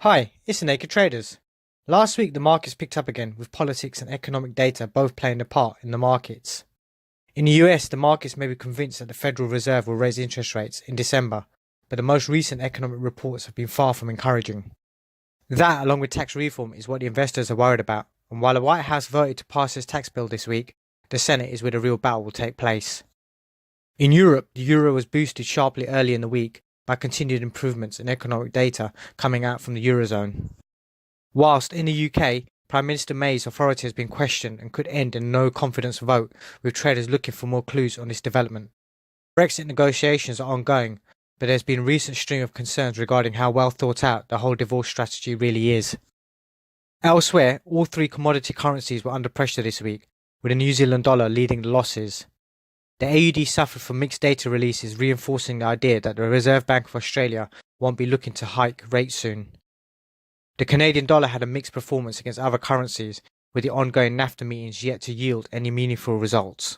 Hi, it's the Naked Traders. Last week the markets picked up again with politics and economic data both playing a part in the markets. In the US, the markets may be convinced that the Federal Reserve will raise interest rates in December, but the most recent economic reports have been far from encouraging. That, along with tax reform, is what the investors are worried about, and while the White House voted to pass its tax bill this week, the Senate is where the real battle will take place. In Europe, the euro was boosted sharply early in the week by continued improvements in economic data coming out from the Eurozone. Whilst in the UK, Prime Minister May's authority has been questioned and could end in a no-confidence vote, with traders looking for more clues on this development. Brexit negotiations are ongoing, but there's been a recent string of concerns regarding how well thought out the whole divorce strategy really is. Elsewhere, all three commodity currencies were under pressure this week, with the New Zealand dollar leading the losses. The AUD suffered from mixed data releases, reinforcing the idea that the Reserve Bank of Australia won't be looking to hike rates soon. The Canadian dollar had a mixed performance against other currencies, with the ongoing NAFTA meetings yet to yield any meaningful results.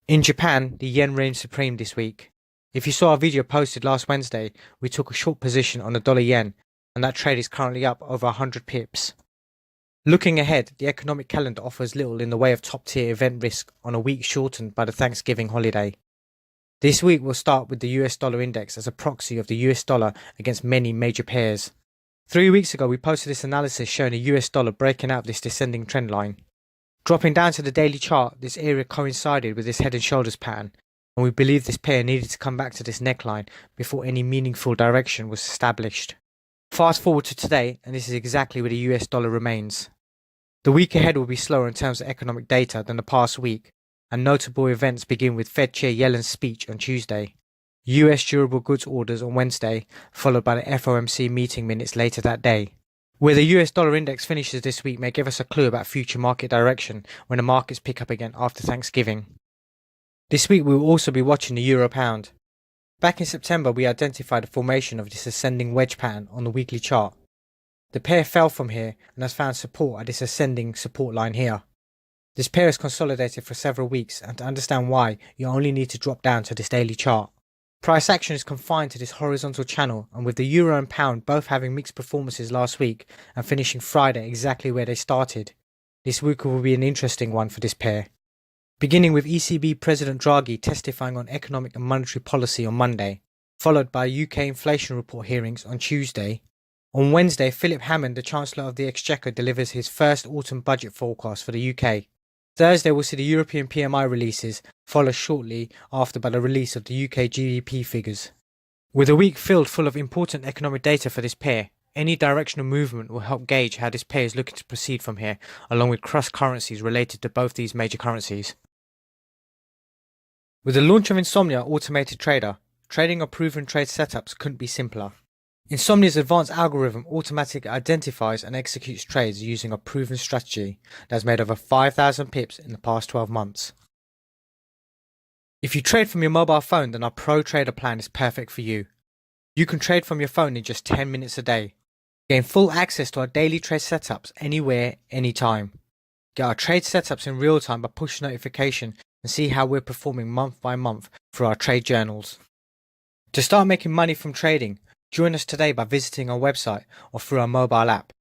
In Japan, the yen reigned supreme this week. If you saw our video posted last Wednesday, we took a short position on the dollar yen, and that trade is currently up over 100 pips. Looking ahead, the economic calendar offers little in the way of top-tier event risk on a week shortened by the Thanksgiving holiday. This week will start with the USD Index as a proxy of the US dollar against many major pairs. 3 weeks ago, we posted this analysis showing the US dollar breaking out this descending trend line. Dropping down to the daily chart, this area coincided with this head and shoulders pattern, and we believe this pair needed to come back to this neckline before any meaningful direction was established. Fast forward to today, and this is exactly where the US dollar remains. The week ahead will be slower in terms of economic data than the past week, and notable events begin with Fed Chair Yellen's speech on Tuesday, US durable goods orders on Wednesday, followed by the FOMC meeting minutes later that day. Where the US dollar index finishes this week may give us a clue about future market direction when the markets pick up again after Thanksgiving. This week we will also be watching the euro pound. Back in September, we identified the formation of this ascending wedge pattern on the weekly chart. The pair fell from here and has found support at this ascending support line here. This pair has consolidated for several weeks, and to understand why, you only need to drop down to this daily chart. Price action is confined to this horizontal channel, and with the euro and pound both having mixed performances last week and finishing Friday exactly where they started, this week will be an interesting one for this pair. Beginning with ECB President Draghi testifying on economic and monetary policy on Monday, followed by UK inflation report hearings on Tuesday. On Wednesday, Philip Hammond, the Chancellor of the Exchequer, delivers his first autumn budget forecast for the UK. Thursday we'll see the European PMI releases, followed shortly after by the release of the UK GDP figures. With a week filled full of important economic data for this pair, any directional movement will help gauge how this pair is looking to proceed from here, along with cross currencies related to both these major currencies. With the launch of Insomnia Automated Trader, trading on proven trade setups couldn't be simpler. Insomnia's advanced algorithm automatically identifies and executes trades using a proven strategy that has made over 5,000 pips in the past 12 months. If you trade from your mobile phone, then our Pro Trader plan is perfect for you. You can trade from your phone in just 10 minutes a day. Gain full access to our daily trade setups anywhere, anytime. Get our trade setups in real time by push notification and see how we're performing month by month through our trade journals. To start making money from trading, join us today by visiting our website or through our mobile app.